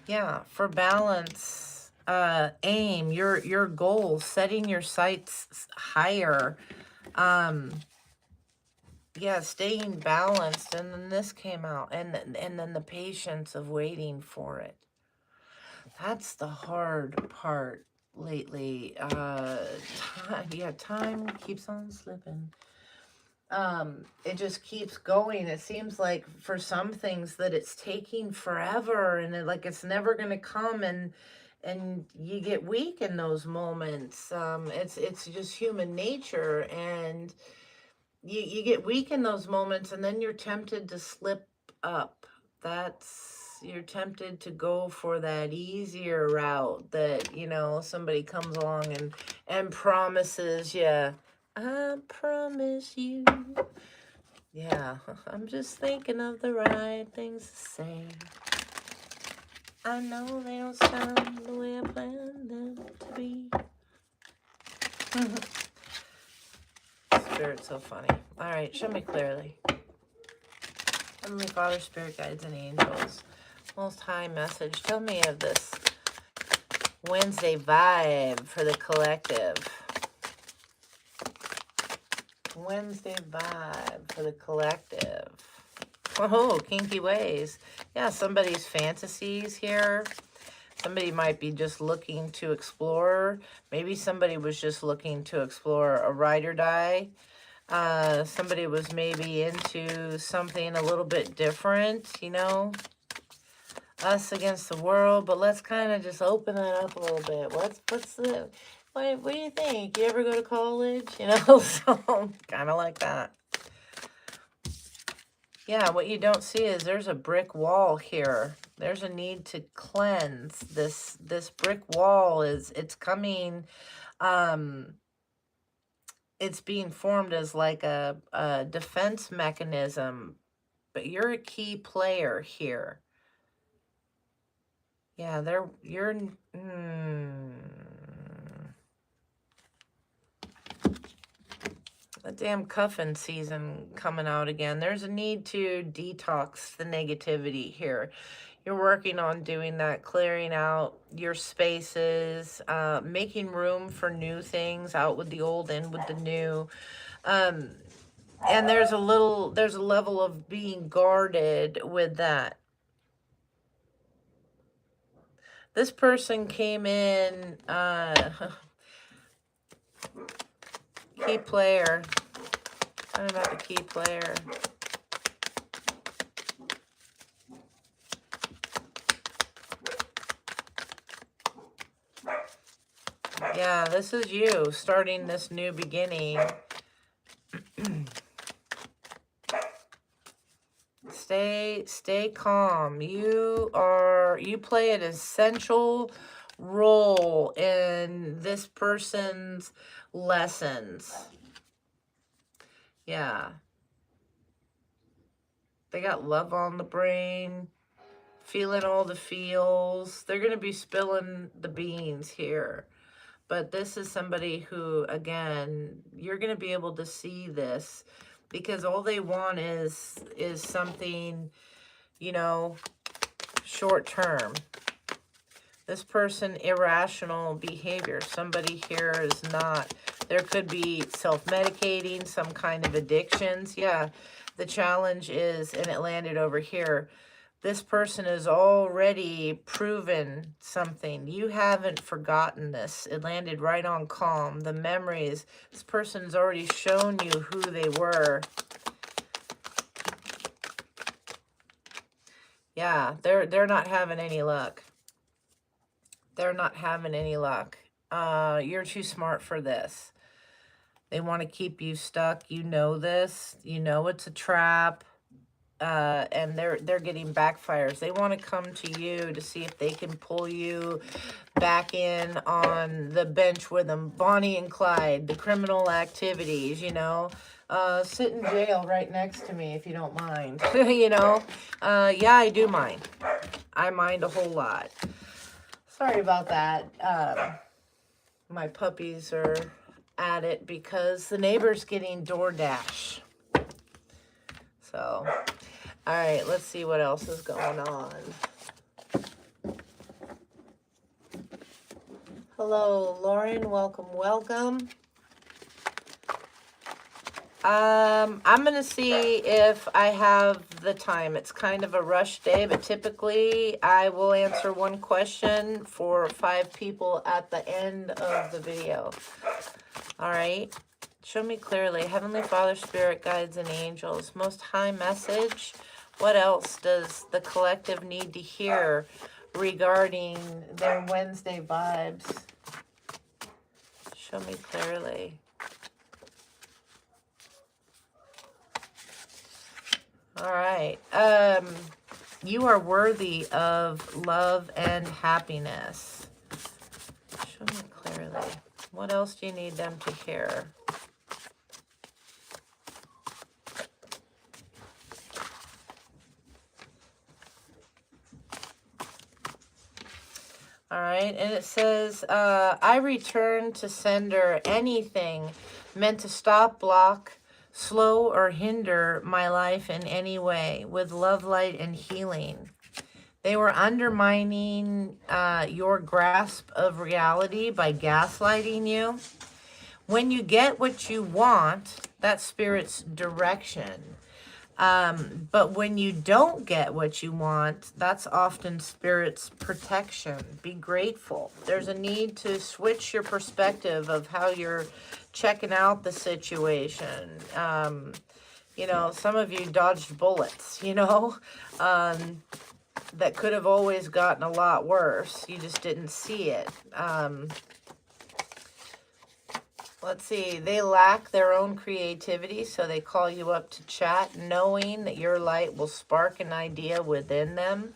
[SPEAKER 1] yeah, for balance, aim, your goals, setting your sights higher. Yeah, staying balanced, and then this came out, and then the patience of waiting for it. That's the hard part lately. Time keeps on slipping. It just keeps going. It seems like for some things that it's taking forever, and it's never gonna come, and you get weak in those moments. It's just human nature, and you get weak in those moments, and then you're tempted to slip up. You're tempted to go for that easier route that, somebody comes along and promises you, I promise you. Yeah, I'm just thinking of the right things to say. I know they don't sound the way I planned them to be. Spirit's so funny. All right, show me clearly. Heavenly Father, Spirit Guides, and Angels. Most High Message. Tell me of this Wednesday vibe for the collective. Wednesday vibe for the collective. Oh, kinky ways. Yeah, somebody's fantasies here. Somebody might be just looking to explore. Maybe somebody was just looking to explore a ride or die. Somebody was maybe into something a little bit different, us against the world, but let's kind of just open that up a little bit. What do you think? You ever go to college? So kind of like that. Yeah, what you don't see is there's a brick wall here. There's a need to cleanse. This brick wall it's coming, it's being formed as like a defense mechanism, but you're a key player here. Yeah, the damn cuffing season coming out again. There's a need to detox the negativity here. You're working on doing that, clearing out your spaces, making room for new things, out with the old, in with the new. And there's a level of being guarded with that. This person came in, key player. Talking about the key player. Yeah, this is you starting this new beginning. Stay calm. You play an essential role in this person's lessons. Yeah. They got love on the brain, feeling all the feels. They're going to be spilling the beans here. But this is somebody who, again, you're going to be able to see this because all they want is something, you know, short term. This person, irrational behavior. Somebody here is not. There could be self-medicating, some kind of addictions. Yeah, the challenge is, and it landed over here, this person has already proven something. You haven't forgotten this. It landed right on calm. The memories, this person's already shown you who they were. Yeah, they're not having any luck. They're not having any luck. You're too smart for this. They want to keep you stuck. You know this. You know it's a trap. And they're getting backfires. They want to come to you to see if they can pull you back in on the bench with them. Bonnie and Clyde, the criminal activities, you know. Sit in jail right next to me if you don't mind. You know. Yeah, I do mind. I mind a whole lot. Sorry about that. My puppies are at it because the neighbor's getting DoorDash. So, all right, let's see what else is going on. Hello, Lauren. Welcome, welcome. I'm going to see if I have the time. It's kind of a rush day, but typically I will answer one question for 5 people at the end of the video. All right. Show me clearly. Heavenly Father, Spirit, Guides, and Angels. Most High Message. What else does the collective need to hear regarding their Wednesday vibes? Show me clearly. All right. You are worthy of love and happiness. Show me clearly. What else do you need them to hear? All right, and it says, I return to sender anything meant to stop, block, slow, or hinder my life in any way with love, light, and healing. They were undermining your grasp of reality by gaslighting you. When you get what you want, that's Spirit's direction. But when you don't get what you want, that's often Spirit's protection. Be grateful. There's a need to switch your perspective of how you're checking out the situation. You know, some of you dodged bullets, you know, that could have always gotten a lot worse. You just didn't see it. Let's see, they lack their own creativity, so they call you up to chat, knowing that your light will spark an idea within them.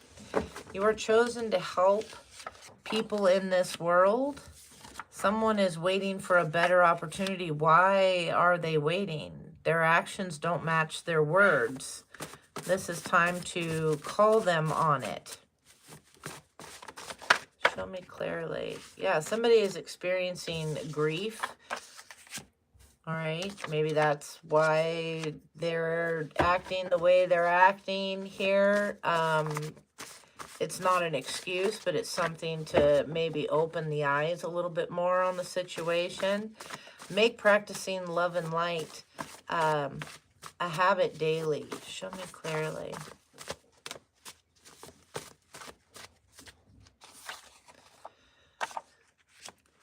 [SPEAKER 1] You are chosen to help people in this world. Someone is waiting for a better opportunity. Why are they waiting? Their actions don't match their words. This is time to call them on it. Show me clearly. Yeah, somebody is experiencing grief. All right, maybe that's why they're acting the way they're acting here. It's not an excuse, but it's something to maybe open the eyes a little bit more on the situation. Make practicing love and light a habit daily. Show me clearly.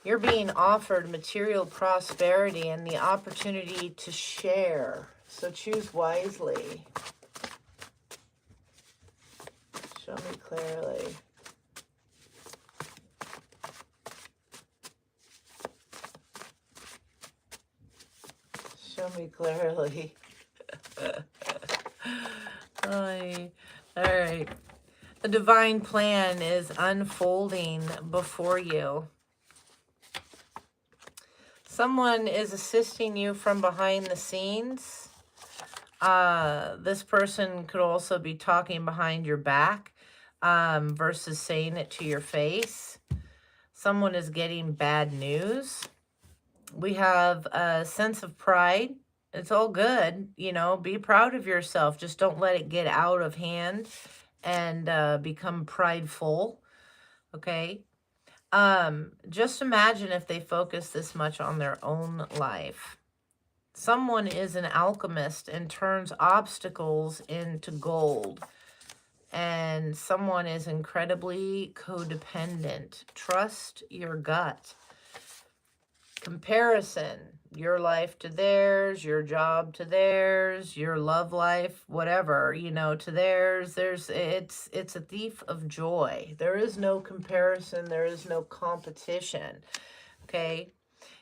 [SPEAKER 1] You're being offered material prosperity and the opportunity to share. So choose wisely. Show me clearly. Show me clearly. All right. The divine plan is unfolding before you. Someone is assisting you from behind the scenes. This person could also be talking behind your back. versus saying it to your face. Someone is getting bad news. We have a sense of pride. It's all good, you know, be proud of yourself. Just don't let it get out of hand and become prideful, okay? Just imagine if they focus this much on their own life. Someone is an alchemist and turns obstacles into gold. And someone is incredibly codependent. Trust your gut. Comparison, your life to theirs, your job to theirs, your love life, whatever, you know, to theirs. It's a thief of joy. There is no comparison, there is no competition. Okay?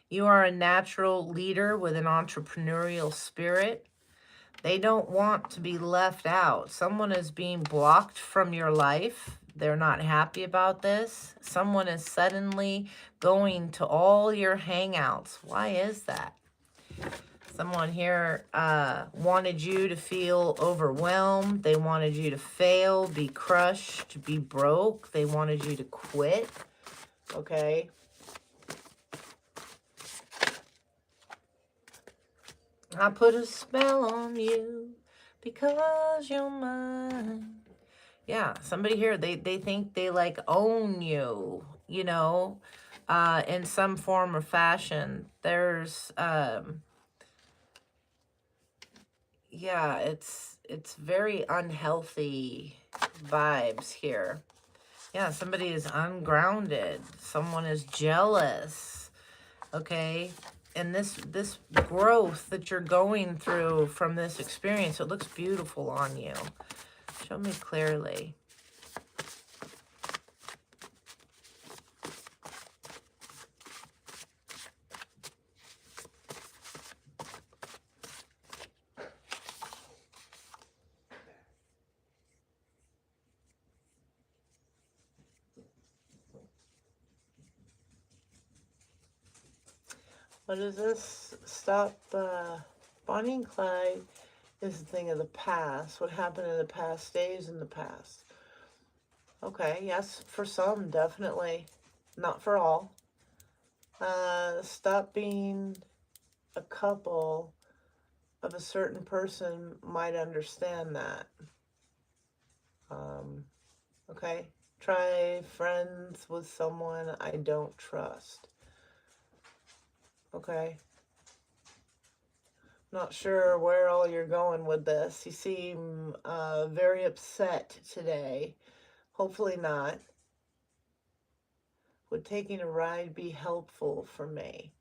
[SPEAKER 1] You are a natural leader with an entrepreneurial spirit. They don't want to be left out. Someone is being blocked from your life. They're not happy about this. Someone is suddenly going to all your hangouts. Why is that? Someone here wanted you to feel overwhelmed. They wanted you to fail, be crushed, be broke. They wanted you to quit. Okay? I put a spell on you because you're mine. Yeah, somebody here, they think they like own you, you know, in some form or fashion. There's, yeah, it's very unhealthy vibes here. Yeah, somebody is ungrounded. Someone is jealous, okay? And this growth that you're going through from this experience, it looks beautiful on you. Show me clearly. What is this? Stop. Bonnie and Clyde is a thing of the past. What happened in the past stays in the past. Okay, yes, for some, definitely. Not for all. Stop being a couple of a certain person might understand that. Okay, try friends with someone I don't trust. Okay. Not sure where all you're going with this. You seem very upset today. Hopefully not. Would taking a ride be helpful for me?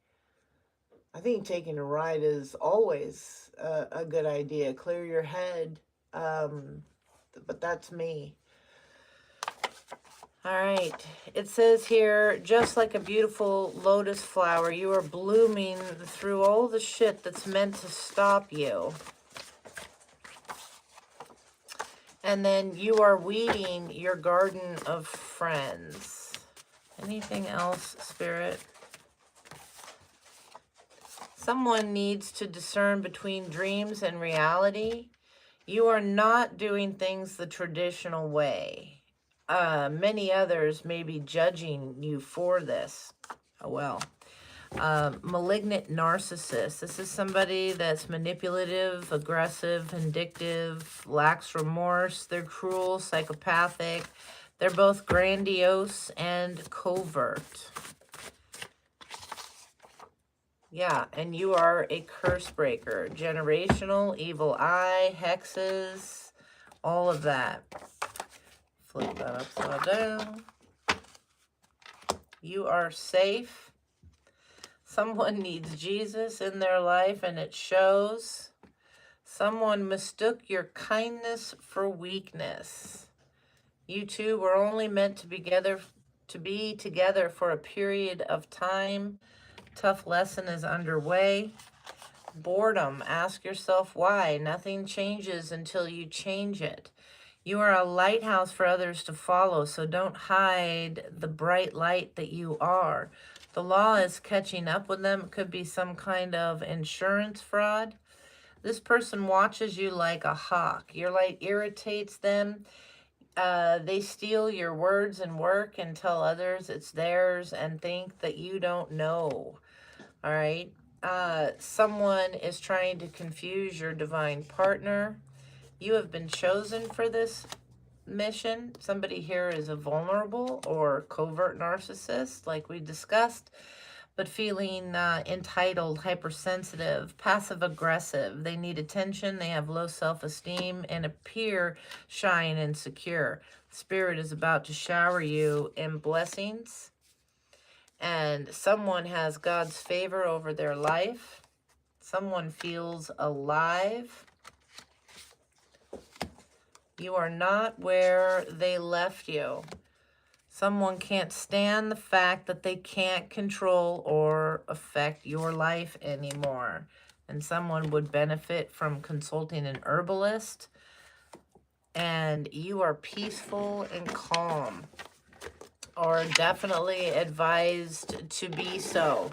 [SPEAKER 1] I think taking a ride is always a good idea. Clear your head. But that's me. All right. It says here, just like a beautiful lotus flower, you are blooming through all the shit that's meant to stop you. And then you are weeding your garden of friends. Anything else, Spirit? Someone needs to discern between dreams and reality. You are not doing things the traditional way. Many others may be judging you for this. Oh, well. Malignant narcissist. This is somebody that's manipulative, aggressive, vindictive, lacks remorse. They're cruel, psychopathic. They're both grandiose and covert. Yeah, and you are a curse breaker. Generational, evil eye, hexes, all of that. Flip that upside down. You are safe. Someone needs Jesus in their life, and it shows. Someone mistook your kindness for weakness. You two were only meant to be together for a period of time. Tough lesson is underway. Boredom. Ask yourself why. Nothing changes until you change it. You are a lighthouse for others to follow, so don't hide the bright light that you are. The law is catching up with them. It could be some kind of insurance fraud. This person watches you like a hawk. Your light irritates them. They steal your words and work and tell others it's theirs and think that you don't know. All right. Someone is trying to confuse your divine partner. You have been chosen for this mission. Somebody here is a vulnerable or covert narcissist, like we discussed, but feeling entitled, hypersensitive, passive aggressive. They need attention. They have low self-esteem and appear shy and insecure. Spirit is about to shower you in blessings, and someone has God's favor over their life. Someone feels alive. You are not where they left you. Someone can't stand the fact that they can't control or affect your life anymore. And someone would benefit from consulting an herbalist. And you are peaceful and calm, or definitely advised to be so.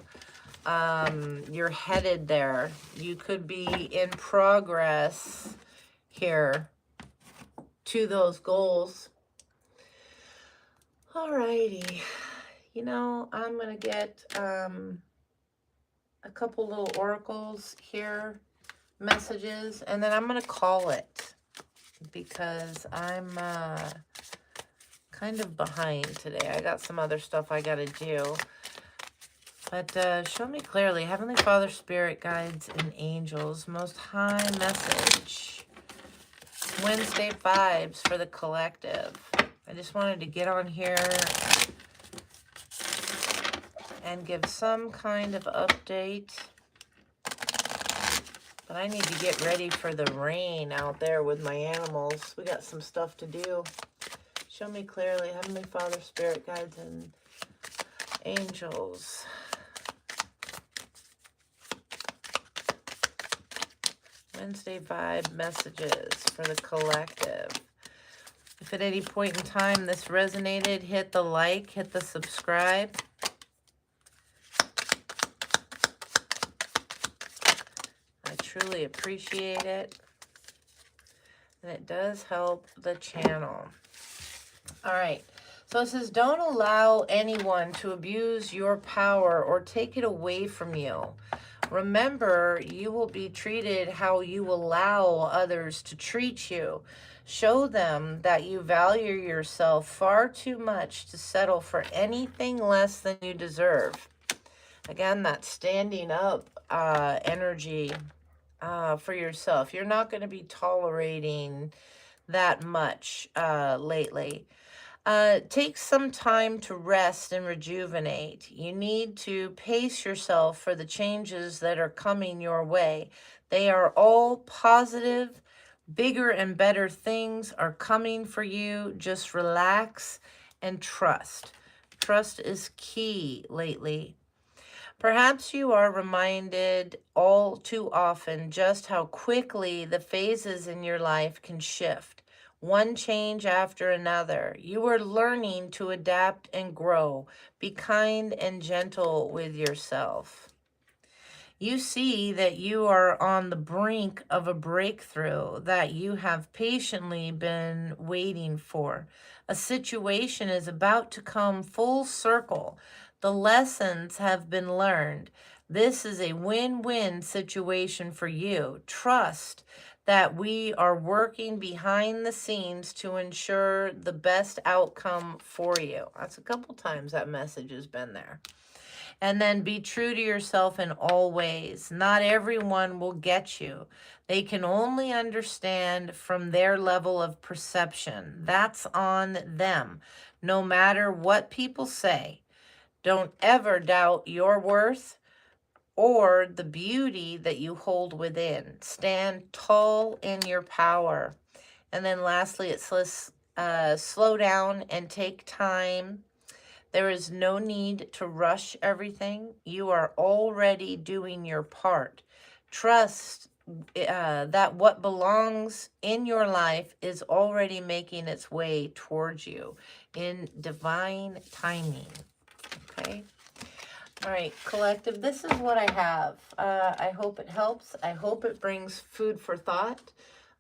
[SPEAKER 1] You're headed there. You could be in progress here to those goals. Alrighty. You know, I'm going to get a couple little oracles here, messages, and then I'm going to call it because I'm kind of behind today. I got some other stuff I got to do. But show me clearly, Heavenly Father, Spirit, Guides, and Angels, Most High Message, Wednesday Vibes for the Collective. I just wanted to get on here and give some kind of update. But I need to get ready for the rain out there with my animals. We got some stuff to do. Show me clearly, Heavenly Father, Spirit, Guides, and Angels. Wednesday Vibe messages for the collective. If at any point in time this resonated, hit the like, hit the subscribe. I truly appreciate it. And it does help the channel. All right. So it says, don't allow anyone to abuse your power or take it away from you. Remember, you will be treated how you allow others to treat you. Show them that you value yourself far too much to settle for anything less than you deserve. Again, that standing up energy for yourself. You're not going to be tolerating that much lately. Take some time to rest and rejuvenate. You need to pace yourself for the changes that are coming your way. They are all positive. Bigger and better things are coming for you. Just relax and trust. Trust is key lately. Perhaps you are reminded all too often just how quickly the phases in your life can shift, one change after another. You are learning to adapt and grow. Be kind and gentle with yourself. You see that you are on the brink of a breakthrough that you have patiently been waiting for. A situation is about to come full circle. The lessons have been learned. This is a win-win situation for you. Trust that we are working behind the scenes to ensure the best outcome for you. That's a couple times that message has been there. And then be true to yourself in all ways. Not everyone will get you. They can only understand from their level of perception. That's on them, no matter what people say. Don't ever doubt your worth or the beauty that you hold within. Stand tall in your power. And then lastly, it says, slow down and take time. There is no need to rush everything. You are already doing your part. Trust that what belongs in your life is already making its way towards you in divine timing. Okay? All right, collective, this is what I have. I hope it helps. I hope it brings food for thought.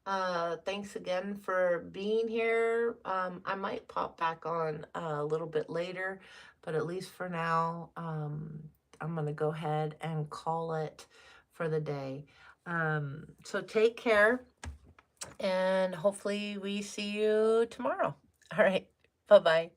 [SPEAKER 1] Thanks again for being here. I might pop back on a little bit later, but at least for now, I'm going to go ahead and call it for the day. So take care, and hopefully we see you tomorrow. All right. Bye-bye.